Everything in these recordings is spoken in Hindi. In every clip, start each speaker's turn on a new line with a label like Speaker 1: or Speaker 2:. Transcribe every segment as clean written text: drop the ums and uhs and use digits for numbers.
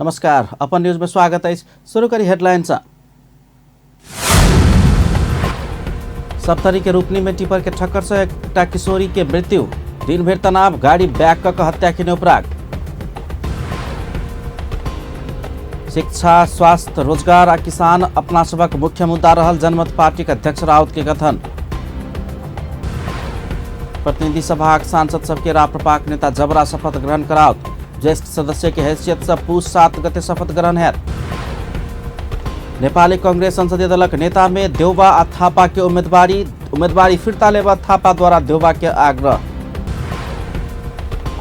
Speaker 1: नमस्कार, अपन न्यूज में स्वागत है। शुरू करी हेडलाइंस। सप्तरी के रूपनी में टिपर के ठक्कर से एक किशोरी के मृत्यु। दिन भर तनाव, गाड़ी बैग कर हत्या के उपराग। शिक्षा, स्वास्थ्य, रोजगार आ किसान अपना सबक मुख्य मुद्दा रहल। जनमत पार्टी के अध्यक्ष राउत के कथन। प्रतिनिधि सभा सांसद सबके राप्रपाक नेता जबरा शपथ ग्रहण कराओत। ज्येष्ठ सदस्य के हैसियत से पूस 7 गते शपथ ग्रहण है। नेपाली कांग्रेस संसदीय दलक नेता में देउबा आ थापा के उम्मीदवारी फिर्ता लेवा थापा द्वारा देउबा के आग्रह।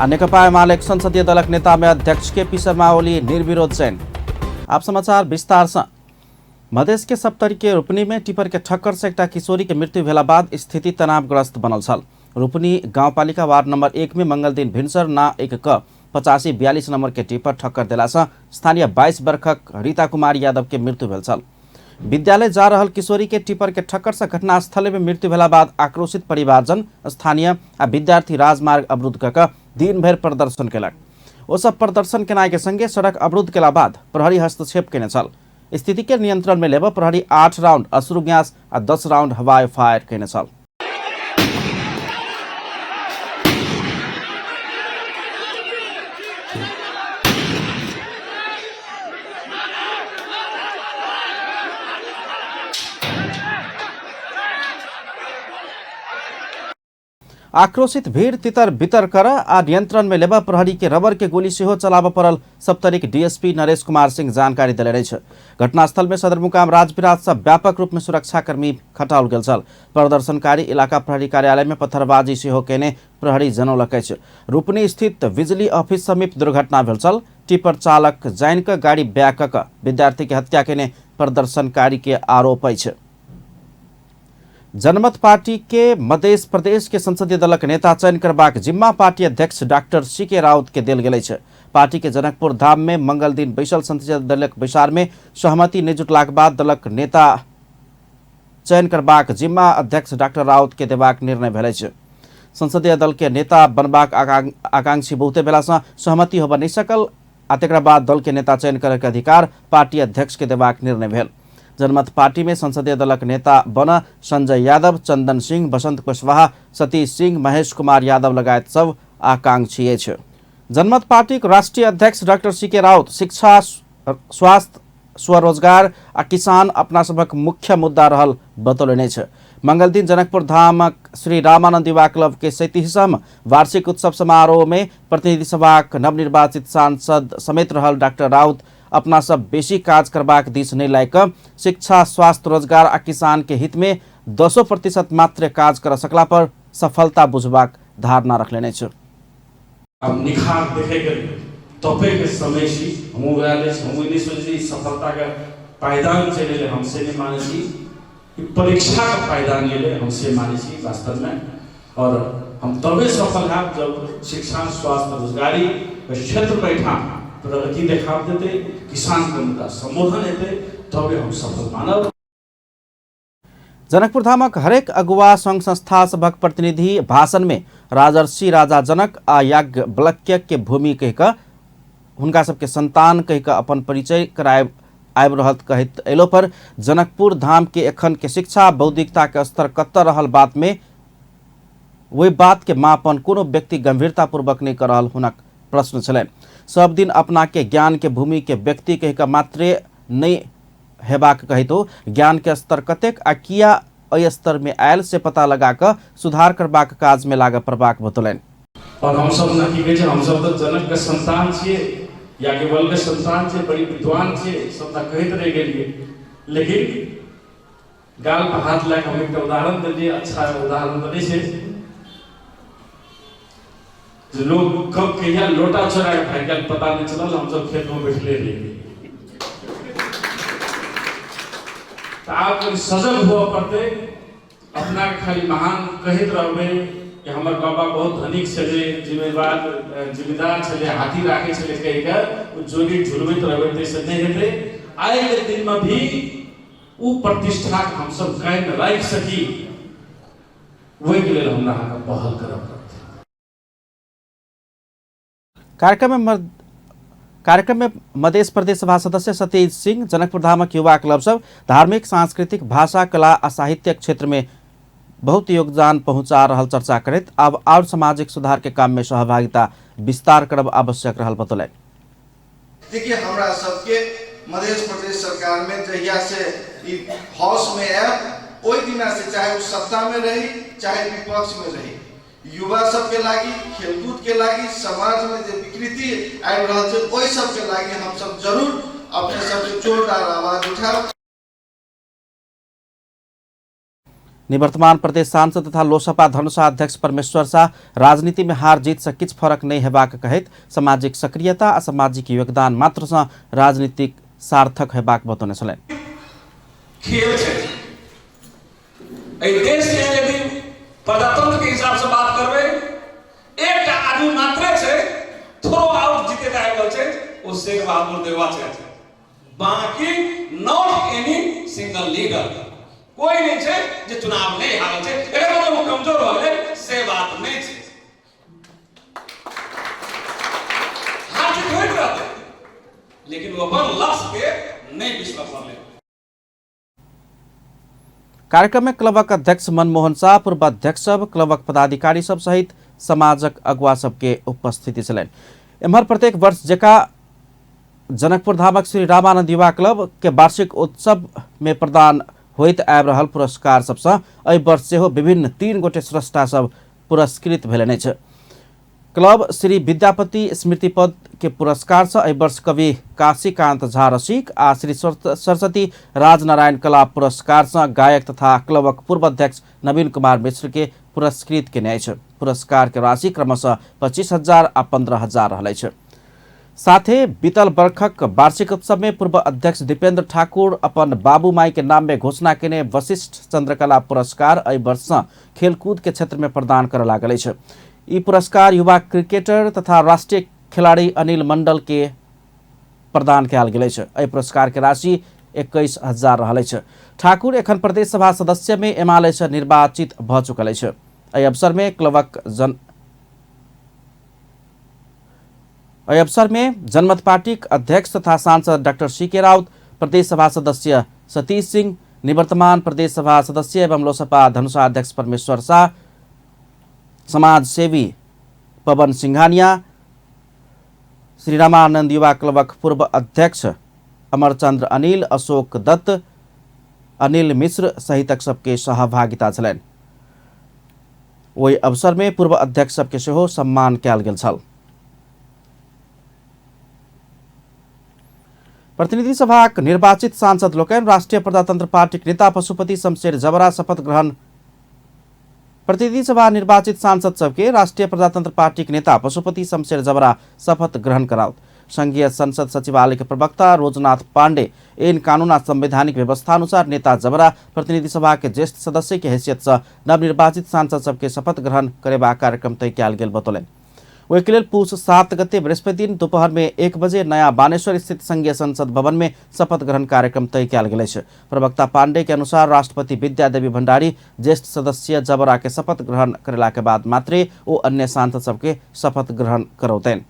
Speaker 1: नेकपा एमाले संसदीय दलक नेता में अध्यक्ष केपी शर्मा ओली निर्विरोध चयन। आप समाचार विस्तार से। मधेश के सप्तरी के रूपनी में टिपर के ठक्कर से एक किशोरी के मृत्यु भेला बाद स्थिति तनावग्रस्त बनल छल। रूपनी गाउँपालिका वार्ड नंबर 1 में मंगल दिन भिनसर ना एक 8542 नंबर के टिपर ठक्कर देला से स्थानीय 22 वर्षक रीता कुमारी यादव के मृत्यु भेल छल। विद्यालय जा रहल किशोरी के टिपर के ठक्कर से घटनास्थल में मृत्यु भेला बाद आक्रोशित परिवारजन स्थानीय आ विद्यार्थी राजमार्ग अवरुद्ध कऽ दिन भर प्रदर्शन केलक। ओ सब प्रदर्शन केनाइ के संगे सड़क अवरुद्ध केला बाद प्रहरी हस्तक्षेप केने छल। स्थिति के नियंत्रण में लेब प्रहरी 8 राउंड अश्रु गैस आ 10 राउंड हवाई फायर केने छल। आक्रोशित भीड़ तितर बितर कर आ नियंत्रण में लेबा प्रहरी के रबर के गोली से चलाब पड़ल। सप्तरीक डीएसपी नरेश कुमार सिंह जानकारी दिले रही। घटनास्थल में सदरमुकाम राजविराज से व्यापक रूप में सुरक्षाकर्मी खटाओल गेल छल। प्रदर्शनकारी इलाका प्रहरी कार्यालय में पत्थरबाजी से केने प्रहरी जनौलक। रूपनी स्थित बिजली ऑफिस समीप दुर्घटना भेल छल। टिपर चालक जान के गाड़ी बैक कऽ विद्यार्थी के हत्या केने प्रदर्शनकारी के आरोप है। जनमत पार्टी के मध्य प्रदेश के संसदीय दलक नेता चयन करबाक जिम्मा पार्टी अध्यक्ष डॉक्टर सीके राउत के देल गेल छै। पार्टी के जनकपुर धाम में मंगल दिन बैसल संसदीय दलक बैसार में सहमति नहीं जुटलाक बाद दलक नेता चयन करबाक जिम्मा अध्यक्ष डॉक्टर राउत के देबाक निर्णय भेल छै। संसदीय दल के नेता बनबाक आकांक्षी बहुते भेला से सहमति होबा नहीं सकल। तेकरा बाद दल के नेता चयन करे के अधिकार पार्टी अध्यक्ष के देबाक निर्णय भेल। जनमत पार्टी में संसदीय दलक नेता बन संजय यादव, चंदन सिंह, बसंत कुशवाहा, सतीश सिंह, महेश कुमार यादव लगायत सब आकांक्षी छै। जनमत पार्टी के राष्ट्रीय अध्यक्ष डॉक्टर सीके राउत शिक्षा, स्वास्थ्य, स्वरोजगार आ किसान अपना सबक मुख्य मुद्दा रहल बतौलने छै। मंगल दिन जनकपुर धामक श्री रामानंद युवा क्लब के 37वां वार्षिक उत्सव समारोह में प्रतिनिधि सभा नवनिर्वाचित सांसद समेत रहल डॉक्टर राउत अपना सब बेसी काज करबाक दिस नहीं लायक शिक्षा, स्वास्थ्य, रोजगार आ किसान के हित में 200% मात्र काज कर सकला पर सफलता बुझबाक धारणा रखलेने छ।
Speaker 2: अब निखार देखे के तपे के समय सी हम वाले हम नहीं सोची सफलता का पायदान चले हमसे नहीं माने सी, परीक्षा का पायदान ले हमसे माने सी वास्तव में। और हम तबे सफल हैं जब शिक्षा, स्वास्थ्य, रोजगारी क्षेत्र बैठा प्रगति देखा देते, किसान को मुद्दा संबोधन हेते, तबे हम सफल मानव।
Speaker 1: जनकपुर धामक हरेक अगुवा संघ संस्था सभक प्रतिनिधि भाषण में राजर्षि राजा जनक आ याज्ञवल्क्य के भूमि कह हुनका सबके संतान कह अपन परिचय कराए आबि रहल कहत एलो पर जनकपुर धाम के एखन के शिक्षा, बौद्धिकता के स्तर कत्तर रहल बात में वही बात के मापन कोनो व्यक्ति गंभीरता पूर्वक नहीं कर रहल हुनक प्रश्न छलै। सब दिन अपना के ज्ञान के भूमि के व्यक्ति कह मात्रे नहीं हेबाक कहितो ज्ञान के स्तर कतेक आ किया अय स्तर में आयल से पता लगा कर सुधार करबाक काज में लाग पड़बाक बतौलनि।
Speaker 2: और हम सब ना की हम सब तो जनक के संतान छिए, याज्ञवल्क्य के संतान छिए, बड़ी विद्वान छिए, सब ना कहत रह गेलिए। लेकिन गाल पर हाथ लगा हम एक उदाहरण देलिए, अच्छा उदाहरण तो नहीं है। लोग कब कहिया लोटा चोरा के भाग गया पता नहीं चला, हम सब खेत में बैठले रहे। आप सजग हुआ पड़ते, अपना खाली महान कहत रहे कि हमारे बाबा बहुत धनिक छले, जिम्मेदार छले, हाथी राखे छले कह जोड़ी झुलवित रहे से नहीं हेते। आए के दिन में भी वो प्रतिष्ठा हम सब कायम रख सकी, वही के लिए हमरा पहल करब।
Speaker 1: कार्यक्रम में कार्यक्रम में मध्य प्रदेश सभा सदस्य सतीश सिंह, जनकपुर धामक युवा क्लब सब धार्मिक, सांस्कृतिक, भाषा, कला आ साहित्य क्षेत्र में बहुत योगदान पहुंचा रहल चर्चा करत अब और सामाजिक सुधार के काम में सहभागिता विस्तार करब आवश्यक रहल बतौलन।
Speaker 3: देखिए हमरा सबके मध्य प्रदेश सरकार में जहिया से हाउस में आए ओई दिना से चाहे सत्ता में रही चाहे विपक्ष में रही युवा सबके लागी, खेलकूद के लागी, समाज में जो विकृति आबि रहल छै ओई सब के लागी हम सब जरूर अपने सबके जोरदार आवाज उठाएब।
Speaker 1: निवर्तमान प्रदेश सांसद तथा लोसपा धनुषा अध्यक्ष परमेश्वर शाह राजनीति में हार जीत से किछ फरक नहीं हेबाक कहैत सामाजिक सक्रियता आ सामाजिक योगदान मात्र से राजनीतिक सार्थक हेबाक बतौने छलनि।
Speaker 4: खेल छै एहि देश के यदि प्रजातंत्र के हिसाब से बात करबे एक आदमी मात्र छै थ्रो आउट जीते का आबि छै ओ शेख बहादुर देवा छै, बाकी नॉट एनी सिंगल लीडर कोई नहीं छै जे चुनाव नहीं हारे छै। एकर मतलब वो कमजोर हो गए से बात नहीं छै, हार जीत होइत रहते लेकिन वो अपन लक्ष्य के नहीं बिसर सकले।
Speaker 1: कार्यक्रम में क्लबक अध्यक्ष मनमोहन शाह, पूर्व अध्यक्ष सब, क्लबक पदाधिकारी सब सहित समाजक अगुवा सबके उपस्थिति छलनि। एम्हर प्रत्येक वर्ष जेका जनकपुर धामक श्री रामानंद युवा क्लब के वार्षिक उत्सव में प्रदान होइत आबि रहल पुरस्कार सबसँ एहि वर्ष सेहो विभिन्न 3 गोटे स्रष्टा सब पुरस्कृत भेलनि अछि। क्लब श्री विद्यापति स्मृति पद के पुरस्कार से एहि वर्ष कवि काशीकांत झा रसिक आ श्री सरस्वती राजनारायण कला पुरस्कार से गायक तथा क्लबक पूर्व अध्यक्ष नवीन कुमार मिश्र के पुरस्कृत केने अछि। पुरस्कार के राशि क्रमशः 25,000 आ 15,000 रहल अछि। साथे बीतल वर्षक वार्षिक उत्सव में पूर्व अध्यक्ष दीपेंद्र ठाकुर अपन बाबू माई के नाम में घोषणा केने वशिष्ठ चंद्रकला पुरस्कार एहि वर्ष से खेलकूद के क्षेत्र में प्रदान करल लागल अछि। ई पुरस्कार युवा क्रिकेटर तथा राष्ट्रीय खिलाड़ी अनिल मंडल के प्रदान कयल गेल अछि। एहि पुरस्कार के राशि 21,000 रहल अछि। ठाकुर एखन प्रदेश सभा सदस्य में एमाले से निर्वाचित भ चुकल अछि। एहि अवसर में जनमत पार्टी अध्यक्ष तथा सांसद डॉक्टर सीके राउत, प्रदेश सभा सदस्य सतीश सिंह, निवर्तमान प्रदेश सभा सदस्य एवं लोसपा धनुषा अध्यक्ष परमेश्वर शाह, समाज सेवी पवन सिंघानिया, श्री रामानंद युवा क्लबक पूर्व अध्यक्ष अमरचंद्र अनिल, अशोक दत्त, अनिल मिश्र सहितक सबके सहभागिता छलनि। ओहि अवसर में पूर्व अध्यक्ष सबके सेहो सम्मान कयल गेल छल। प्रतिनिधि सभाक निर्वाचित सांसद लोकनि राष्ट्रीय प्रजातंत्र पार्टी नेता पशुपति शमशेर जबरा शपथ ग्रहण। प्रतिनिधि सभा निर्वाचित सांसद सबके राष्ट्रीय प्रजातंत्र पार्टी नेता पशुपति शमशेर जबरा शपथ ग्रहण कराओ। संघीय संसद सचिवालय के प्रवक्ता रोजनाथ पांडे ऐन कानून आ संवैधानिक व्यवस्था अनुसार नेता जबरा प्रतिनिधि सभा के ज्येष्ठ सदस्य के हैसियत से नवनिर्वाचित सांसद सबके शपथ ग्रहण करेबा कार्यक्रम तय कयल गेल बतौलनि। ओहिके लेल पुष 7 गते बृहस्पति दिन दोपहर में 1 बजे नया बानेश्वर स्थित संघीय संसद भवन में शपथ ग्रहण कार्यक्रम तय कयल गेल अछि। प्रवक्ता पांडे के अनुसार राष्ट्रपति विद्यादेवी भंडारी ज्येष्ठ सदस्य जबरा के शपथ ग्रहण करेला के बाद मात्रे ओ अन्य सांसद सबके शपथ ग्रहण करौतनि।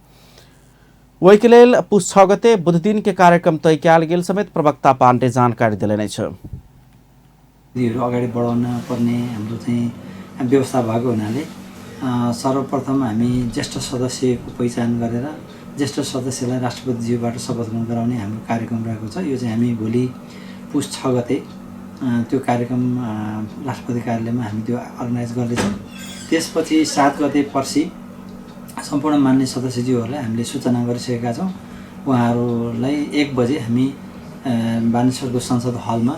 Speaker 1: ओहिके लेल पुष 6 गते बुध दिन के कार्यक्रम तय कयल गेल समेत प्रवक्ता पांडे जानकारी दिलेने छ।
Speaker 5: अगाडि बढाउन पर्ने हाम्रो चाहिँ व्यवस्था भएको हुनाले सर्वप्रथम हामी ज्येष्ठ सदस्यको पहिचान गरेर ज्येष्ठ सदस्यलाई राष्ट्रपतिज्यूबाट शपथ ग्रहण गराउने हाम्रो कार्यक्रम रहेको छ। यो चाहिँ हामी भोलि पुष 6 गते त्यो कार्यक्रम राष्ट्रपति कार्यालयमा हामी त्यो अर्गनाइज गर्दैछौँ। त्यसपछि 7 गते पर्सि सम्पूर्ण मान्य सदस्यज्यूहरूलाई हामीले सूचना गरिसकेका छौँ। उहाँहरूलाई 1 बजे हामी बानेश्वरको संसद हलमा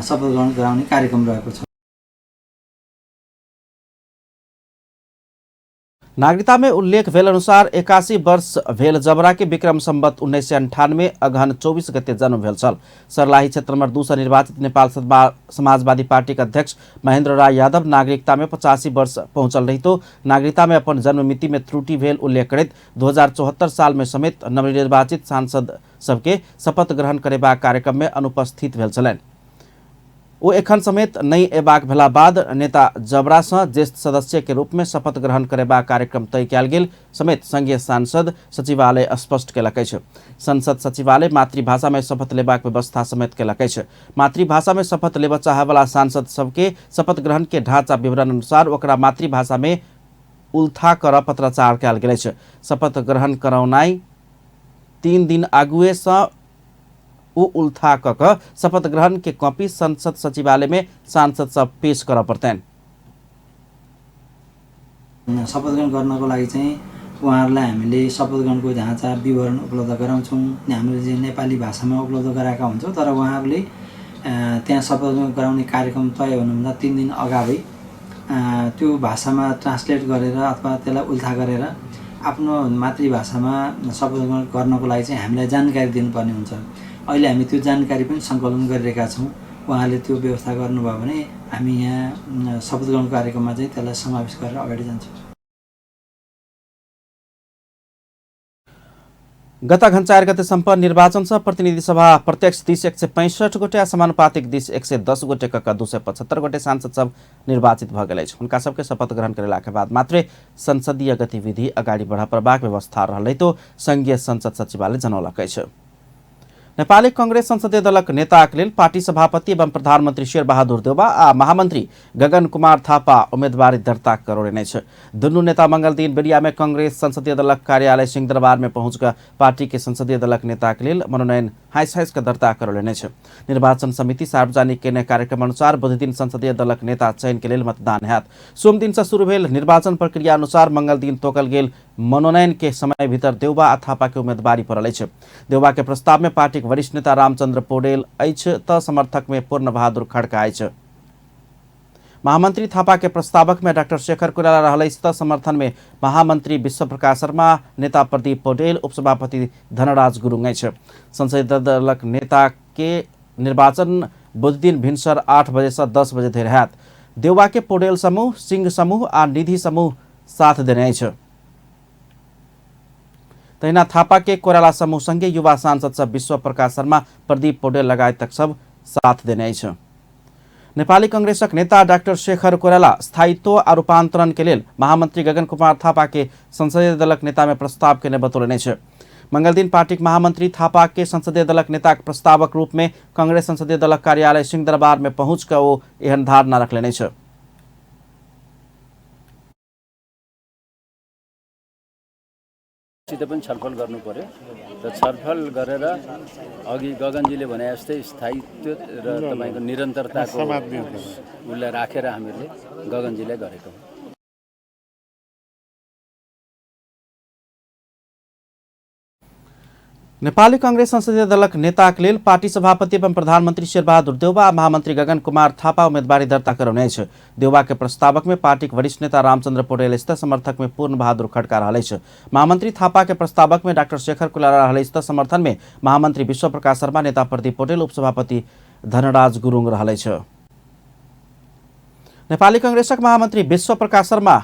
Speaker 5: शपथ ग्रहण गराउने कार्यक्रम रहेको छ।
Speaker 1: नागरिकता में उल्लेख भेल अनुसार 81 वर्ष भेल जबरा के विक्रम संवत 1998 अगहन 24 गते जन्म भेल छल। सर्लाही क्षेत्र नंबर 2 से निर्वाचित नेपाल समाजवादी पार्टी के अध्यक्ष महेंद्र राय यादव नागरिकता में 85 वर्ष पहुंचल रही तो नागरिकता में अपन जन्म मिति में त्रुटि भेल उल्लेख करैत 2074 साल में समेत नवनिर्वाचित सांसद सबके शपथ ग्रहण करेबा कार्यक्रम में अनुपस्थित भेल छलनि। वो एखन समेत नहीं एबाक भेला बाद नेता जबरासँ ज्येष्ठ सदस्य के रूप में शपथ ग्रहण करेबा कार्यक्रम तय कयल गेल समेत संघीय सांसद सचिवालय स्पष्ट केलक अछि। संसद सचिवालय मातृभाषा में शपथ लेबाक व्यवस्था समेत केलक अछि। मातृभाषा में शपथ लेबा चाहवला सांसद सबके शपथ ग्रहण के ढांचा विवरण अनुसार ओकरा मातृभाषा में उल्था कर पत्राचार कयल गेल अछि। शपथ ग्रहण करौनाइ 3 दिन आगुए सँ उ उल्था कक शपथ ग्रहण के कॉपी संसद सचिवालय में सांसद सब पेश कर पर्दैन।
Speaker 5: शपथ ग्रहण गर्नको लागि चाहिँ उहाँहरूलाई हामीले शपथ ग्रहणको ढाँचा विवरण उपलब्ध गराउँछौँ। हामीले चाहिँ नेपाली भाषामा उपलब्ध गराएका हुन्छौँ, तर उहाँहरूले त्यहाँ शपथ ग्रहण गराउने कार्यक्रम तय हुनुभन्दा 3 दिन अगावै त्यो भाषामा ट्रान्सलेट गरेर अथवा त्यसलाई उल्था गरेर आफ्नो मातृभाषामा शपथ ग्रहण गर्नको लागि चाहिँ हामीलाई जानकारी दिनुपर्ने हुन्छ। अहिले हामी त्यो जानकारी पनि सङ्कलन गरिरहेका छौँ। उहाँले त्यो व्यवस्था गर्नुभयो भने हामी यहाँ शपथ ग्रहण कार्यक्रममा चाहिँ त्यसलाई समावेश गरेर अगाडि जान्छौँ।
Speaker 1: गत घन 4 गते सम्पन्न निर्वाचन से प्रतिनिधि सभा प्रत्यक्ष दिश 165 गोटे समानुपातिक दिश 110 गोटे कक 275 गोटे सांसद सब निर्वाचित भ गेल। उनका सबके शपथ ग्रहण करेला के बाद मात्रै संसदीय गतिविधि अगाडि बढ़ा प्रबाक व्यवस्था रहलै तो संघीय संसद सचिवालय जनौलक अछि। नेपाली कांग्रेस संसदीय दलक नेताक लेल पार्टी सभापति एवं प्रधानमंत्री शेरबहादुर देउवा आ महामंत्री गगन कुमार थापा उम्मेदवारी दर्ता करौने छ। दुनू नेता मंगल दिन बेरिया में कांग्रेस संसदीय दलक कार्यालय सिंहदरबार में पहुंचकर पार्टी के संसदीय दलक नेताक लेल मनोनयन हाइस का दर्ता करौने छ। निर्वाचन समिति सार्वजनिक केने कार्यक्रम अनुसार बुध दिन संसदीय दलक नेता चयन के लेल मतदान हैत। सोम दिन से शुरू भेल निर्वाचन प्रक्रिया अनुसार मंगल दिन तोकल गेल मनोनयन के समय भीतर देउवा आ थापा के उम्मीदवारी पड़ल अछि। देउवा के प्रस्ताव में पार्टी के वरिष्ठ नेता रामचंद्र पौडेल अछि त समर्थक में पूर्ण बहादुर खड्का अछि। महामंत्री थापा के प्रस्तावक में डॉक्टर शेखर कोइराला रहल अछि त समर्थन में महामंत्री विश्वप्रकाश शर्मा, नेता प्रदीप पौडेल, उपसभापति धनराज गुरुङ अछि। संसदीय दलक नेता के निर्वाचन बुध दिन भिनसर 8 बजे से 10 बजे धरि हैत। देउवा के पौडेल समूह, सिंह समूह आ निधि समूह साथ देने अछि। तहिना थापा के कोइराला समूह संगे युवा सांसद सब विश्वप्रकाश शर्मा, प्रदीप पौडेल लगायत सब साथ देने अछि। नेपाली कांग्रेसक नेता डॉक्टर शेखर कोइराला स्थायित्व आ रूपांतरण के लेल महामंत्री गगन कुमार थापा के संसदीय दलक नेता में प्रस्ताव केने बतौलने छै। मंगल दिन पार्टी महामंत्री थापा के संसदीय दलक नेता के प्रस्तावक रूप में कांग्रेस संसदीय दलक कार्यालय सिंहदरबार में पहुंचकर वो एहन धारणा रखलेने छै।
Speaker 6: सित पनि छलफल गर्नु पर्यो र छलफल गरेर अघि गगनजीले भने जस्तै स्थायित्व र तपाईको निरन्तरताको उसलाई राखेर हामीले गगनजीले गरेको हो।
Speaker 1: नेपाली कांग्रेस संसदीय दलक नेताक लेल पार्टी सभापति एवं प्रधानमंत्री शेरबहादुर देउवा आ महामंत्री गगन कुमार थापा उम्मेदवारी दर्ता करौने अछि। देउवा के प्रस्तावक में पार्टी के वरिष्ठ नेता रामचंद्र पौडेल स्थित समर्थक में पूर्ण बहादुर खड्का रहल अछि। महामंत्री थापा के प्रस्तावक में डॉक्टर शेखर कोइराला रहल स्थित समर्थन में महामंत्री विश्वप्रकाश शर्मा, नेता प्रदीप पौडेल, उपसभापति धनराज गुरुङ रहल अछि। नेपाली कांग्रेसक महामंत्री विश्वप्रकाश शर्मा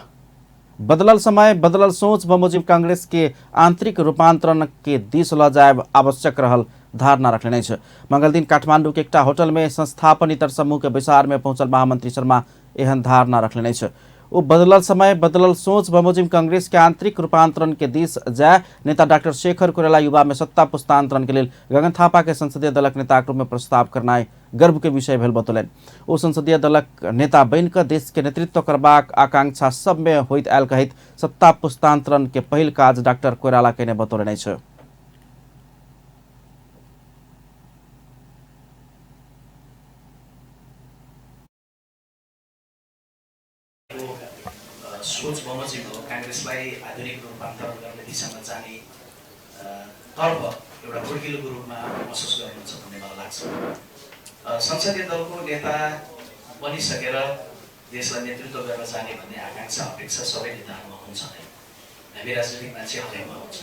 Speaker 1: बदलल समय बदलल सोच बमोजिम कांग्रेस के आंतरिक रूपांतरण के दिश ल जायब आवश्यक रहल धारणा रखने छ। मंगल दिन काठमांडू के एकटा होटल में संस्थापन इतर समूह के बैसार में पहुंचल महामंत्री शर्मा एहन धारणा रखने छ। वो बदलल समय बदलल सोच बमोजिम कांग्रेस के आंतरिक रूपांतरण के दिश जाय नेता डॉक्टर शेखर कोइराला युवा में सत्ता पुस्तांतरण के लिए गगन थापा के संसदीय दलक नेता रूप में प्रस्ताव करना गर्व के विषय भेल बतौलन। ओ संसदीय दलक नेता बन कर देश के नेतृत्व करबाक आकांक्षा सब में होइत आयल कहित सत्ता पुस्तांतरण के पहिल काज डॉक्टर कोइराला केने बतौलन अछि।
Speaker 7: सोच बमोजिम हो कांग्रेसलाई आधुनिक रूपान्तरण गर्ने दिशामा जाने तर्फ एउटा खुड्किलोको रूपमा महसुस गर्नुहुन्छ भन्ने मलाई लाग्छ। संसदीय दलको नेता बनिसकेर देशलाई नेतृत्व गरेर जाने भन्ने आकांक्षा अपेक्षा सबै नेताहरूमा हुन्छ नै। हामी राजनीतिक मान्छे हरेकमा हुन्छ।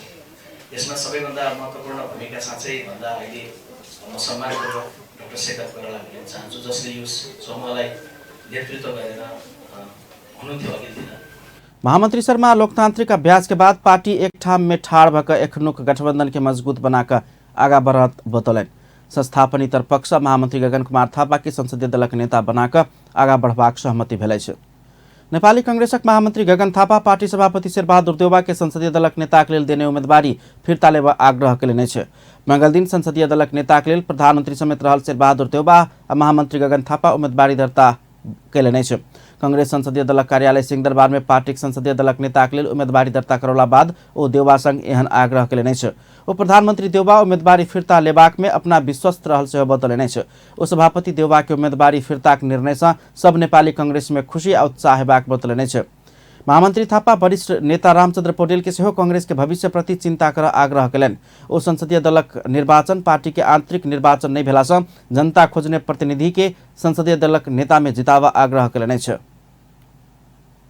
Speaker 7: यसमा सबैभन्दा महत्त्वपूर्ण भूमिका साँच्चै भन्दा अहिले म सम्मानपूर्वक डाक्टर शेखर कोइराला भन्न चाहन्छु, जसले यो समूहलाई नेतृत्व गरेर हुनुहुन्थ्यो अघि दिन।
Speaker 1: महामंत्री शर्मा लोकतांत्रिक अभ्यास के बाद पार्टी एक ठाम में ठाड़ भक एखनुक गठबंधन के मजबूत बनाकर आगा बढ़त बतौलन। संस्थापन पक्ष महामन्त्री गगन कुमार थापाके संसदीय दलक नेता बनाकर आगा बढ़बाक सहमति भेलै छै। नेपाली कांग्रेसक महामन्त्री गगन थापा पार्टी सभापति शेरबहादुर देउवा के संसदीय दलक नेताक लेल देने उम्मेदवारी फिर्ता लेबा आग्रह केलनि छै। मंगल दिन संसदीय दलक नेताक लेल प्रधानमन्त्री समेत रहल शेरबहादुर देउवा आ महामन्त्री गगन थापा उम्मेदवारी दर्ता केलनि छै। कांग्रेस संसदीय दलक कार्यालय सिंहदरबार में पार्टी संसदीय दलक नेताक लेल उम्मेदवारी दर्ता करौला बाद ओ देउवा संग एहन आग्रह केलनि छै। ओ प्रधानमन्त्री देउवा उम्मेदवारी फिर्ता लेबाक में अपना विश्वस्त रहल सेहो बतौलनि छै। ओ सभापति देउवा के उम्मेदवारी फिर्ताक निर्णय से सब नेपाली कांग्रेस में खुशी आ उत्साह हेबाक बतौलनि छै। महामन्त्री थापा वरिष्ठ नेता रामचन्द्र पौडेल के सेहो कांग्रेस के भविष्य प्रति चिंता कर आग्रह केलनि। ओ संसदीय दलक निर्वाचन पार्टी के आंतरिक निर्वाचन नहीं भेला से जनता खोजने प्रतिनिधि के संसदीय दलक नेता में जितावा आग्रह केलनि छै।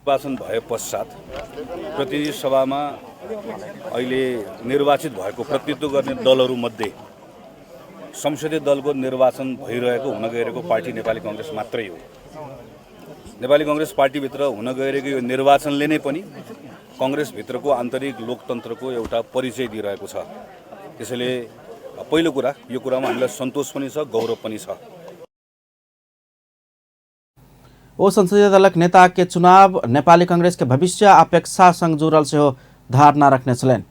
Speaker 8: निर्वाचन भए पश्चात प्रतिनिधि सभामा अहिले निर्वाचित भएको प्रतिनिधित्व गर्ने दलहरूमध्ये संसदीय दलको निर्वाचन भइरहेको हुन गइरहेको पार्टी नेपाली कांग्रेस मात्रै हो। नेपाली कांग्रेस पार्टीभित्र हुन गइरहेको यो निर्वाचनले नै पनि कांग्रेसभित्रको आन्तरिक लोकतन्त्रको एउटा परिचय दिइरहेको छ। त्यसैले पहिलो कुरा यो कुरामा हामीलाई सन्तोष पनि छ, गौरव पनि छ।
Speaker 1: ओ संसदीय दलक नेता के चुनाव नेपाली कांग्रेस के भविष्य अपेक्षा संग जुड़ल सेहो धारणा रखने छलनि।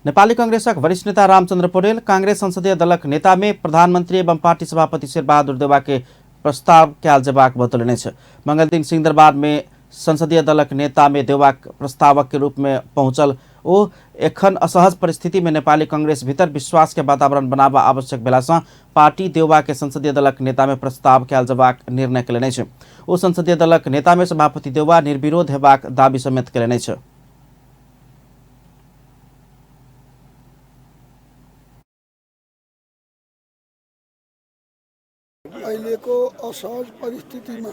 Speaker 1: नेपाली कांग्रेसक वरिष्ठ नेता रामचन्द्र पौडेल कांग्रेस संसदीय दलक नेता में प्रधानमंत्री एवं पार्टी सभापति शेरबहादुर देउवा के प्रस्ताव कयल जेबाक बतौलनि छै। मंगल दिन सिंहदरबार में संसदीय दलक नेता में देउवा प्रस्तावक के रूप में पहुंचल ओ एखन असहज परिस्थिति में नेपाली कांग्रेस भीतर विश्वास के वातावरण बनाबा आवश्यक भेला से पार्टी देउवा के संसदीय दलक नेता में प्रस्ताव कयल जेबाक निर्णय केलनि छै। ओ संसदीय दलक नेता में सभापति देउवा निर्विरोध हेबाक दाबी समेत केलनि छै।
Speaker 9: अहिलेको असहज परिस्थितिमा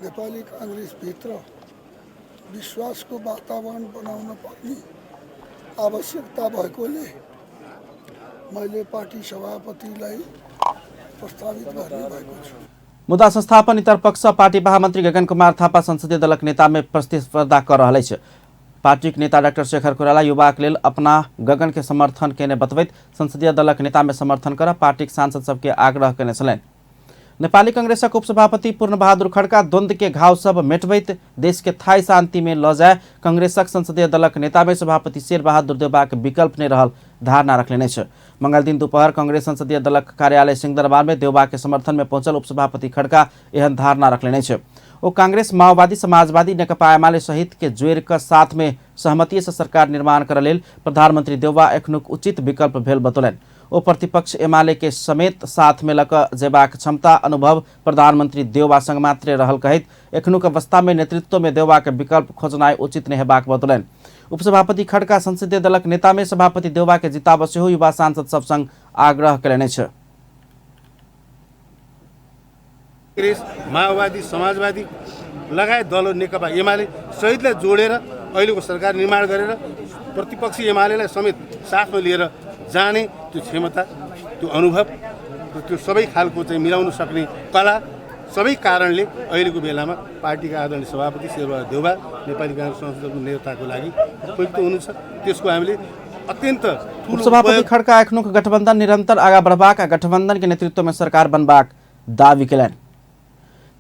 Speaker 9: नेपाली कांग्रेस भित्र विश्वासको वातावरण बनाउन पर्ने आवश्यकता भएकोले मैले पार्टी सभापतिलाई प्रस्तावित गर्ने भएको छु।
Speaker 1: मुदा संस्थापन पक्ष पार्टी महामन्त्री गगन कुमार थापा संसदीय दलक नेता में प्रतिस्पर्धा कर रहा है। पार्टी के नेता डॉक्टर शेखर कोइराला युवाक लेल अपना गगन के समर्थन केने बतबैत संसदीय दलक नेता में समर्थन कर पार्टी सांसद सबके आग्रह केने छलनि। नेपाली कांग्रेसक उपसभापति पूर्ण बहादुर खड्का द्वंद्व के घाव सब मेटबैत देश के थाई शांति में ल जाए कांग्रेसक संसदीय दलक नेता में सभापति शेरबहादुर देउवा के विकल्प नहीं रहल धारणा रखलेने छ। मंगल दिन दोपहर कांग्रेस संसदीय दलक कार्यालय सिंहदरबार में देउवा के समर्थन में पहुंचल उपसभापति खड्का एहन धारणा रखलेने छ। ओ कांग्रेस माओवादी समाजवादी नेकपा एमाले सहित के जोड़ के साथ में सहमति से सरकार निर्माण कर लेल प्रधानमंत्री देउवा एखनुक उचित विकल्प भेल बतौलनि। ओ प्रतिपक्ष एमाले के समेत साथ में लक जेबाक क्षमता अनुभव प्रधानमंत्री देउवा संग मात्रे रहल कहैत एखनुक अवस्था में नेतृत्व में देउवा के विकल्प खोजनाइ उचित नहीं हेबाक बतौलनि। उपसभापति खड्का संसदीय दलक नेता में सभापति देउवा के जिताब सेहो युवा सांसद सब संग आग्रह केलनि छ।
Speaker 10: माओवादी समाजवादी लगायत दल नेकपा एमाले सहितलाई जोडेर अहिलेको सरकार निर्माण गरेर प्रतिपक्षी एमालेलाई समेत साथमा लिएर जाने त्यो क्षमता, त्यो अनुभव, त्यो सबै खालको चाहिँ मिलाउन सक्ने कला सबै कारणले अहिलेको बेलामा पार्टीका आदरणीय सभापति शेरबहादुर देउवा नेपाली कांग्रेस संसदको नेताको लागि उपयुक्त हुनुहुन्छ। त्यसको हामीले अत्यन्त ठूलो
Speaker 1: उपसभापति खड्का एखनुक गठबन्धन निरन्तर आगा बढ़बाक आ गठबन्धन के नेतृत्व में सरकार बनबाक दावी केलनि।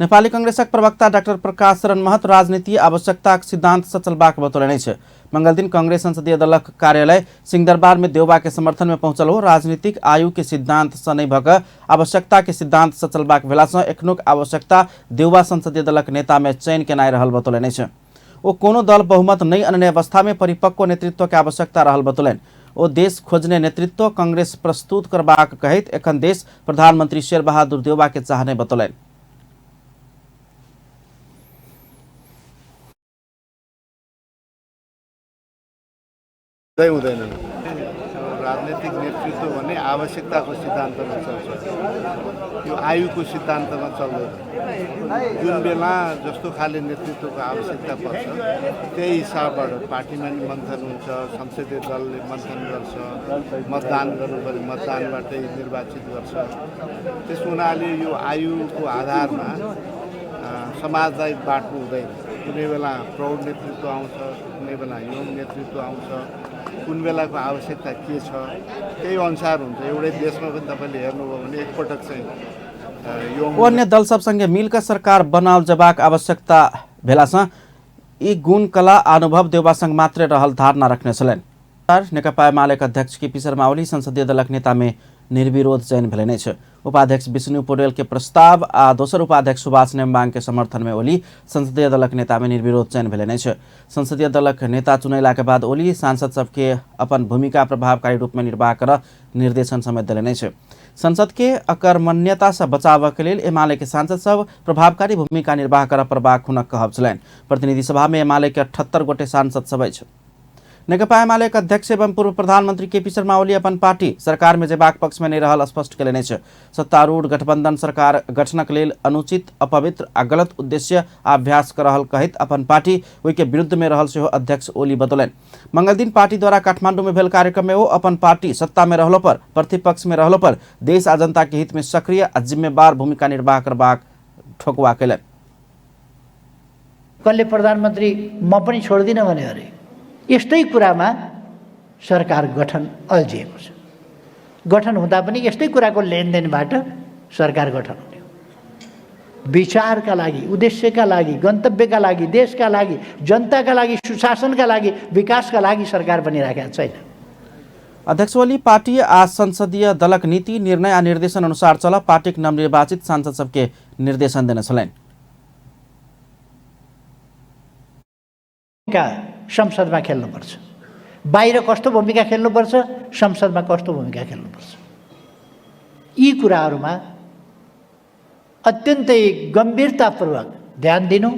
Speaker 1: नेपाली कांग्रेसक प्रवक्ता डॉक्टर प्रकाश शरण महत राजनीति आवश्यकता सिद्धांत से चलबाक बतौलनि छै। मंगल दिन कांग्रेस संसदीय दलक कार्यालय सिंहदरबार में देउवा के समर्थन में पहुंचल हो राजनीतिक आयु के सिद्धांत से नहीं भक आवश्यकता के सिद्धांत से चलबाक भेला से एखनुक आवश्यकता देउवा संसदीय दलक नेता में चयन केनाइ रहल बतौलनि छै। ओ कोनो दल बहुमत नहीं अन्य अवस्था में परिपक्व नेतृत्व के आवश्यकता रहल बतौलनि। ओ देश खोजने नेतृत्व कांग्रेस प्रस्तुत करबाक कहैत एखन देश प्रधानमंत्री शेरबहादुर देउवा के चाहने बतौलनि।
Speaker 10: हुँदैन राजनीतिक नेतृत्व भन्ने आवश्यकताको सिद्धान्तमा चल्छ, यो आयुको सिद्धान्तमा चल्दैन। जुन बेला जस्तो खाले नेतृत्वको आवश्यकता पर्छ त्यही हिसाबबाट पार्टीमा नि मन्थन हुन्छ, संसदीय दलले मन्थन गर्छ, मतदान गर्नुपर्ने मतदानबाटै निर्वाचित गर्छ। त्यस हुनाले यो आयुको आधारमा समाजलाई बाँड्नु हुँदैन। कुनै बेला प्रौढ नेतृत्व आउँछ, कुनै बेला यौन नेतृत्व आउँछ, कुन बेलाको आवश्यकता के छ त्यही अनुसार हुन्छ। एउटै देशमा पनि तपाईँले हेर्नुभयो भने एकपटक चाहिँ
Speaker 1: अन्य दल सबसँगै मिलकर सरकार बनाओल जबाक आवश्यकता भेलासँ यी गुण कला अनुभव देउबासँग मात्रै रहल धारणा रखने छलैन। नेकपा एमालेका अध्यक्ष केपी शर्मा ओली संसदीय दलक नेता में निर्विरोध चयन भेलै नै छ। उपाध्यक्ष विष्णु पौडेल के प्रस्ताव आ दोसर उपाध्यक्ष सुभाष नेम्बाङ के समर्थन में ओली संसदीय दलक नेता में निर्विरोध चयन भेलै नै छ। संसदीय दलक नेता चुनैला के बाद ओली सांसद सबके अपन भूमिका प्रभावकारी रूप में निर्वाह कर निर्देशन समेत दिले नै छ। संसद के अकर्मण्यता से बचाव के लिए एमाले के सांसद सब प्रभावकारी भूमिका निर्वाह कर प्रभाग हुनक कहब छलैन। प्रतिनिधि सभा में एमाले के 78 गोटे सांसद सबै छ। नेकपा एमाले के अध्यक्ष एवं पूर्व प्रधानमंत्री केपी शर्मा ओली अपन पार्टी सरकार में जेबाक पक्ष में नहीं रहल स्पष्ट केले नै छ। सत्तारूढ़ गठबंधन सरकार गठनक लेल अनुचित अपवित्र आ गलत उद्देश्य अभ्यास कर रहल कहित अपन पार्टी ओहि के विरुद्ध में रहल सेहो अध्यक्ष ओली बतौलन। मंगल दिन पार्टी द्वारा काठमांडू में भेल कार्यक्रम में वो अपन पार्टी सत्ता में रहलो पर प्रतिपक्ष में रहलो पर देश आ जनता के हित में सक्रिय आ जिम्मेवार भूमिका निर्वाह करबाक ठोकवा केलन।
Speaker 11: कसले प्रधानमन्त्री म पनि छोड्दिन भने अरे यस्तै कुरामा सरकार गठन अल्झिएको छ। गठन हुँदा पनि यस्तै कुराको लेनदेनबाट सरकार गठन हुने हो। विचारका लागि, उद्देश्यका लागि, गन्तव्यका लागि, देशका लागि, जनताका लागि, सुशासनका लागि, विकासका लागि सरकार बनिरहेको छैन।
Speaker 1: अध्यक्ष ओली पार्टी आ संसदीय दलक नीति निर्णय आ निर्देशन अनुसार चल पार्टीक नवनिर्वाचित सांसद सबके निर्देशन देने छलैन।
Speaker 11: संसदमा खेल्नुपर्छ, बाहिर कस्तो भूमिका खेल्नुपर्छ, संसदमा कस्तो भूमिका खेल्नुपर्छ, यी कुराहरूमा अत्यन्तै गम्भीरतापूर्वक ध्यान दिनु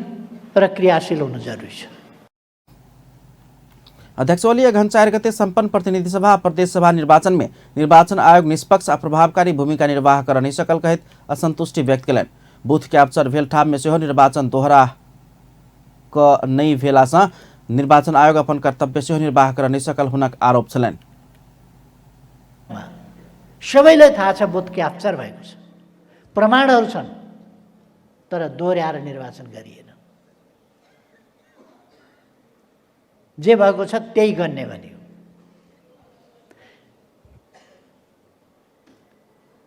Speaker 11: र क्रियाशील हुनु जरुरी छ।
Speaker 1: अध्यक्ष ओली घन 4 गते सम्पन्न प्रतिनिधि सभा और प्रदेश सभा निर्वाचन में निर्वाचन आयोग निष्पक्ष और प्रभावकारी भूमिका निर्वाह कर नहीं सकल कहित असंतुष्टि व्यक्त कलन। बूथ क्याप्चर भेल ठाम में सेहो निर्वाचन दोहरा क नहीं भेलासँ निर्वाचन आयोग अपन कर्तव्य सेहो निर्वाह कर नहीं सकल हुनक आरोप छलैन।
Speaker 11: सबैलाई थाहा छ बुथ क्याप्चर भएको छ, प्रमाणहरू छन्, तर दोहोर्याएर निर्वाचन गरिएन। जे भएको छ त्यही गर्ने भनियो।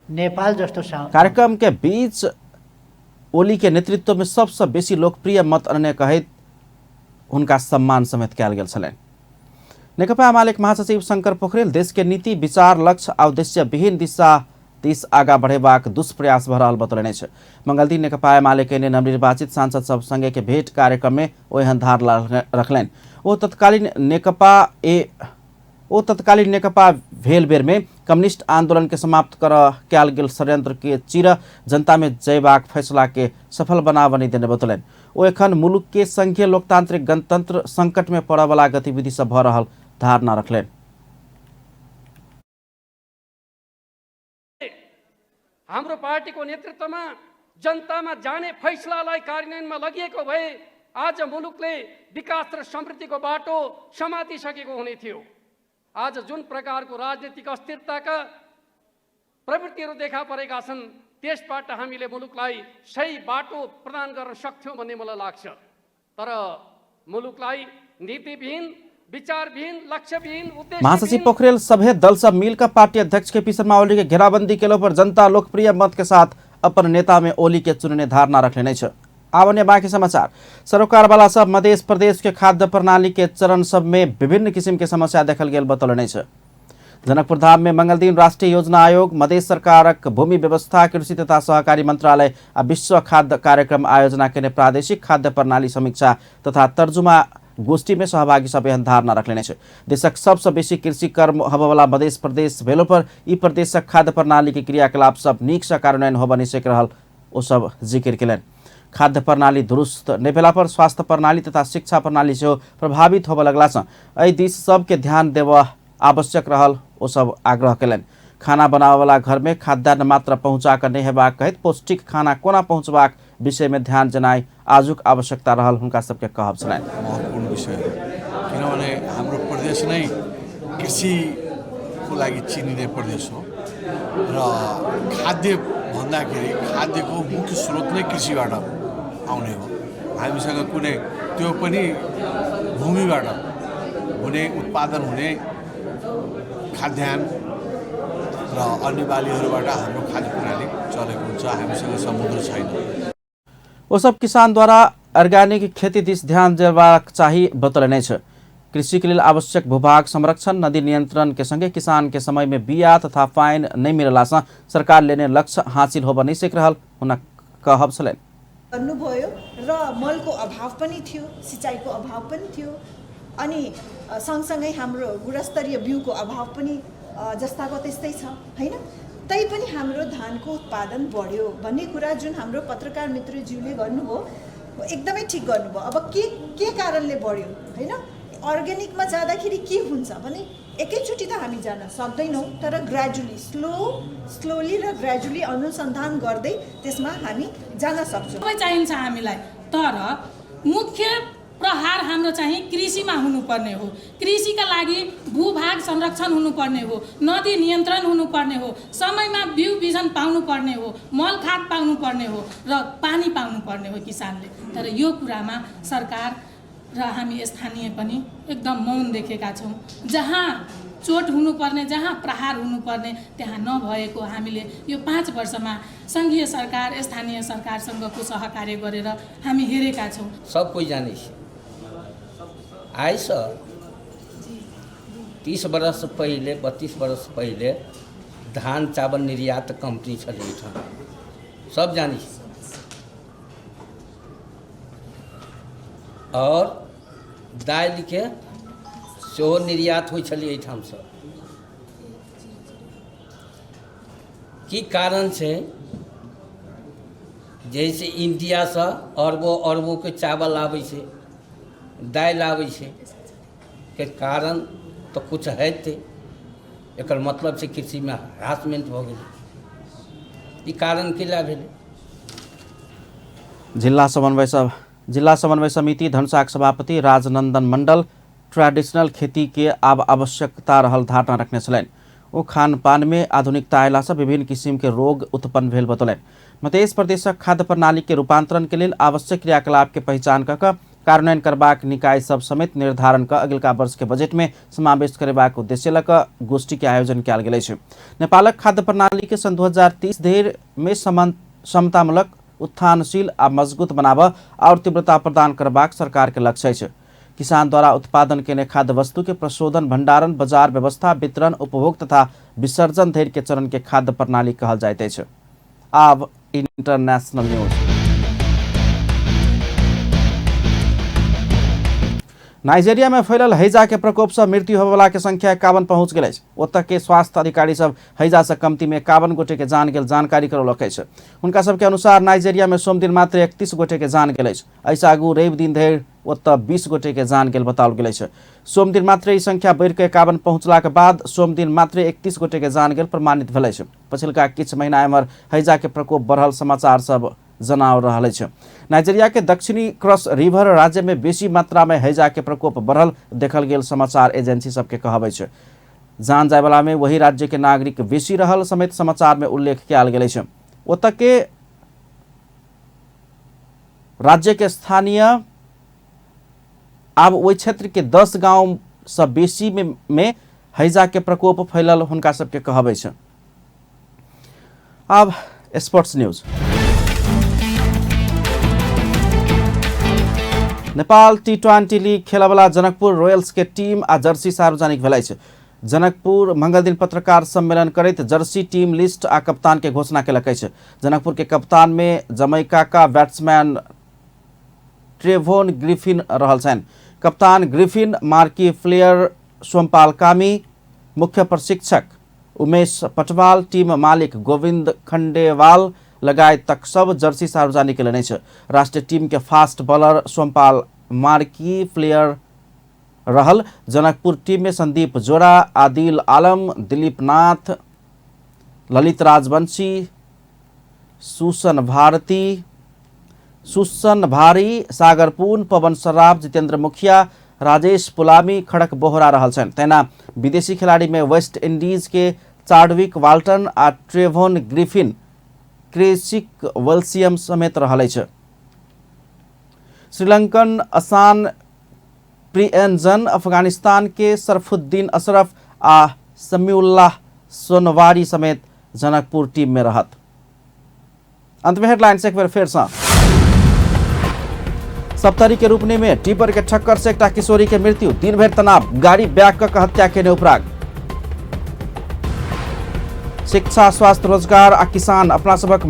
Speaker 11: नेपाल जस्तो
Speaker 1: कार्यक्रम के बीच ओली के नेतृत्व में सबसे बेसी लोकप्रिय मत अन्य कहित उनका सम्मान समेत कयल गेल छलैन। नेकपा एमाले महासचिव शंकर पोखरेल देश के नीति विचार लक्ष्य आ उद्देश्य विहीन दिशा दिस आगा बढ़ेबाक दुष्प्रयास भ रहल बतौलने छ। मंगल दिन नेकपा एमाले के नवनिर्वाचित सांसद सब संगे के भेंट कार्यक्रम में ओहन धार रखलैन। वो तत्कालीन नेकपा भेल बेर में कम्युनिस्ट आंदोलन के समाप्त कर कयल गेल षड्यंत्र के चिर जनता में जयबाक फैसला के सफल बनावनी देने बतौलन। वो एखन मुलुक के संघीय लोकतांत्रिक गणतंत्र संकट में पड़ वाला गतिविधि सब भ रहल धारणा रखलैन।
Speaker 12: हाम्रो पार्टीको नेतृत्वमा जनतामा जाने फैसलालाई कार्यान्वयनमा लगिएको भए आज मुलुकले विकास र समृद्धिको बाटो समातिसकेको हुने थियो। आज जुन प्रकारको राजनीतिक अस्थिरताका प्रवृत्तिहरू देखा परेका छन् त्यसबाट हामीले मुलुकलाई सही बाटो प्रदान गर्न सक्थ्यौं भन्ने मलाई लाग्छ। तर मुलुकलाई नीतिविहीन, विचारविहीन, लक्ष्यविहीन, उद्देश्य
Speaker 1: महासचिव पोखरेल सभे दल सब मिलकर पार्टी अध्यक्ष केपी शर्मा ओली के घेराबंदी के पर जनता लोकप्रिय मत के साथ अपन नेता में ओली के चुनने धारणा रख लेने छ। आवन्य बाकी समाचार सरोकार वाला सब मध्य प्रदेश के खाद्य प्रणाली के चरण सब में विभिन्न किस्म के समस्या देखल गेल बतौलने छ। जनकपुर धाम में मंगल दिन राष्ट्रीय योजना आयोग, मधेश सरकारक भूमि व्यवस्था, कृषि तथा सहकारी मंत्रालय आ विश्व खाद्य कार्यक्रम आयोजना के प्रादेशिक खाद्य प्रणाली समीक्षा तथा तर्जुमा गोष्ठी में सहभागी सब एहन धारणा रखलेने छ। देशक सबसे बेसी कृषि कर्म हबवाला मध्य प्रदेश भेलो पर ई प्रदेशक खाद्य प्रणाली के क्रियाकलाप सब नीक से कार्यान्वयन होब नहीं सक रहल ओ सब जिक्र केलन। खाद्य प्रणाली दुरुस्त नहीं भेला पर स्वास्थ्य प्रणाली तथा शिक्षा प्रणाली से प्रभावित होब लगला से एहि दिश सबके ध्यान देव आवश्यक रहल ओ सब आग्रह केलन। खाना बनावला घर में खाद्यान्न मात्र पहुँचाक नहीं हेबाक कहित पौष्टिक खाना कोना पहुँचबाक विषय में ध्यान जनाई आजुक आवश्यकता रहल हुनका सबके कहब छलैन।
Speaker 13: महत्वपूर्ण विषय किनभने हाम्रो प्रदेश नै कृषिको लागि चिनिने प्रदेश हो र खाद्य भन्दाखेरि खाद्यको मुख्य स्रोत नै कृषिबाट आउने हो। हामीसँग कुनै त्यो पनि भूमिबाट हुने उत्पादन हुने खाद्यान्न र अन्य बालीहरूबाट हाम्रो खाद्य प्रणाली चलेको हुन्छ। हामीसँग समुद्र छैन।
Speaker 1: वो सब किसान द्वारा अर्गेनिक खेती दिस ध्यान देबाक चाही बतलने छ। कृषि के लिए आवश्यक भूभाग संरक्षण, नदी नियंत्रण के संगे किसान के समय में बिया तथा फाइन नहीं मिलला से सरकार लेने लक्ष्य हासिल होब नहीं सक रहल हुन कहब छलैन।
Speaker 14: गर्नुभयो र मलको अभाव पनि थियो, सिँचाइको अभाव पनि थियो, अनि सँगसँगै हाम्रो गुणस्तरीय बिउको अभाव पनि जस्ताको त्यस्तै छ हैन। तै पनि हाम्रो धानको उत्पादन बढ्यो भन्ने कुरा जुन हाम्रो पत्रकार मित्रज्यूले गर्नुभयो एकदमै ठीक गर्नुभयो। अब के कारणले बढ्यो हैन, अर्ग्यानिकमा जाँदाखेरि के हुन्छ भने एकैचोटि त हामी जान सक्दैनौँ, तर ग्रेजुअली स्लोली र ग्रेजुअली अनुसन्धान गर्दै त्यसमा हामी जान सक्छौँ।
Speaker 15: चाहिन्छ हामीलाई, तर मुख्य प्रहार हाम्रो चाहिँ कृषिमा हुनुपर्ने हो। कृषिका लागि भूभाग संरक्षण हुनुपर्ने हो, नदी नियन्त्रण हुनुपर्ने हो, समयमा बिउ बिजन पाउनुपर्ने हो, मल खाद पाउनुपर्ने हो र पानी पाउनुपर्ने हो किसानले। तर यो कुरामा सरकार र हामी स्थानीय पनि एकदम मौन देखेका छौँ। जहाँ चोट हुनुपर्ने, जहाँ प्रहार हुनुपर्ने त्यहाँ नभएको हामीले यो 5 वर्षमा सङ्घीय सरकार, स्थानीय सरकारसँगको सहकार्य गरेर हामी हेरेका छौँ।
Speaker 16: सब कोई जाने आइस 30 वर्ष पहिले 32 वर्ष पहिले धान चावल निर्यात कंपनी छलै ठाम, सब जानी। और दालि के सेहो निर्यात होइ छलै एहिठाम से। की कारण छै जैसे इंडिया से अरबों के चावल आबै छै, दालि आबै छै, के कारण तो कुछ हेतै। एकर मतलब छै कृषि में हरासमेंट भऽ गेलै। ई कारण के ला भेलै?
Speaker 1: जिला समन्वय समिति धनुषाक सभापति राजनंदन मंडल ट्रेडिशनल खेती के अब आवश्यकता रहल धारणा रखने छलैन। ओ खान पान में आधुनिकता अयला से विभिन्न किसिम के रोग उत्पन्न भेल बतौलैन। मध्य प्रदेशक खाद्य प्रणाली के रूपांतरण के लिए आवश्यक क्रियाकलाप के पहचान क कार्यान्वयन करबाक निकाय सब समेत निर्धारण क अगिलका वर्ष के बजट में समावेश करबाक उद्देश्य लक गोष्ठी के आयोजन कयल गेल छै। नेपालक खाद्य प्रणाली के सन 2030 धरि में समतामूलक, उत्थानशील आ मजबूत बनाब और तीव्रता प्रदान करबाक सरकार के लक्ष्य है। किसान द्वारा उत्पादन केने खाद्य वस्तु के प्रशोधन, भंडारण, बाजार व्यवस्था, वितरण, उपभोग तथा विसर्जन धरि के चरण के खाद्य प्रणाली कहल जाइत अछि। आब इंटरनेशनल न्यूज। नाइजेरिया में फैलल हैजा के प्रकोप से मृत्यु होबेवाला के संख्या 51 पहुंच गेल। ओतऽ के स्वास्थ्य अधिकारी सब हैजा से कमती में 51 गोटे के जान गेल जानकारी करौलक अछि। हुनका सबके अनुसार नाइजेरिया में सोम दिन मात्र 31 गोटे के जान गेल अछि। ऐसे आगू रवि दिन धरि ओतऽ 20 गोटे के जान गेल बताओल गेल अछि। सोम दिन मात्र ई संख्या बढ़ि के 51 पहुंचला के बाद सोम दिन मात्र 31 गोटे के जान गेल प्रमाणित भेल अछि। पछिलका किछु महीना एम्हर हैजा के प्रकोप बढ़ल समाचार सब जनाओ रहल अछि। नाइजेरिया के दक्षिणी क्रॉस रिवर राज्य में बेसी मात्रा में हैजा के प्रकोप बढ़ल देखल गेल समाचार एजेंसी सबके कहब अछि। जान जाय वाला में वही राज्य के नागरिक बेसी रहल समेत समाचार में उल्लेख कयल गेल अछि। ओतऽ के राज्य के स्थानीय आब ओहि क्षेत्र के 10 गांव से बेसी में हैजा के प्रकोप फैलल हुनका सबके कहब अछि। अब sports news. Nepal T20 league खेलवाला जनकपुर रोयल्स के टीम आ जर्सी सार्वजनिक भेल अछि। जनकपुर मंगल दिन पत्रकार सम्मेलन करैत जर्सी टीम लिस्ट आ कप्तान के घोषणा केलक अछि। जनकपुर के कप्तान में जमैका का बैट्समैन ट्रेवोन ग्रिफिन रहल छन्। कप्तान ग्रिफिन, मार्की फ्लेयर, सोमपाल कामी, मुख्य प्रशिक्षक उमेश पटवाल, टीम मालिक गोविंद खंडेवाल लगायत तक सब जर्सी सार्वजनिक केलनि अछि। राष्ट्रीय टीम के fast bowler Sompal marquee player रहल। जनकपुर टीम में संदीप जोड़ा, आदिल आलम, दिलीप नाथ, ललित राजवंशी, सुसन भारी, सागर पून, पवन सराफ, जितेंद्र मुखिया, राजेश पुलामी, खड़क बोहरा रहल छन्। तेना विदेशी खिलाड़ी में वेस्ट इंडीज के चार्डविक वाल्टन आ ट्रेवोन ग्रिफिन, क्रेसिक वेल्सियम समेत रहल अछि। श्रीलंकन असान प्रियंजन अफगानिस्तान के सरफुद्दीन अशरफ आ समीउल्लाह सोनवारी समेत जनकपुर टीम में रहत। अंत में हेडलाइंस एक बार फिर से। सप्तरी के रूपने में टिपर के ठक्कर से एक किशोरी के मृत्यु, दिन भर तनाव, गाड़ी बैग का हत्या के उपराग। शिक्षा, स्वास्थ्य, रोजगार आ किसान अपना सबक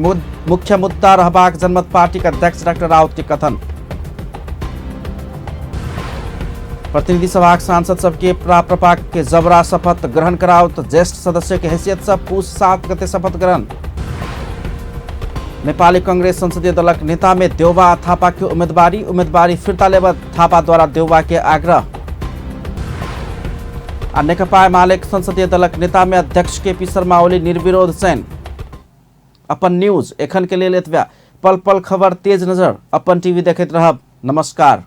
Speaker 1: मुख्य मुद्दा रहबाक जनमत पार्टी का अध्यक्ष डॉक्टर राउत के कथन। प्रतिनिधि सभा सांसद सबके प्रपाक के जबरा शपथ ग्रहण कराओ तो ज्येष्ठ सदस्य के हैसियत से पूछ 7 गते शपथ ग्रहण। नेपाली कांग्रेस संसदीय दलक नेता में देउबा थापा के उम्मीदवारी फिर्ता लेवा थापा द्वारा देउबा के आग्रह। और नेकपा एमाले संसदीय दलक नेता में अध्यक्ष के पी शर्मा ओली निर्विरोध चयन। अपन न्यूज एखन के लिए लेतव्या पल पल खबर तेज नजर अपन टीवी देखते रहब। नमस्कार।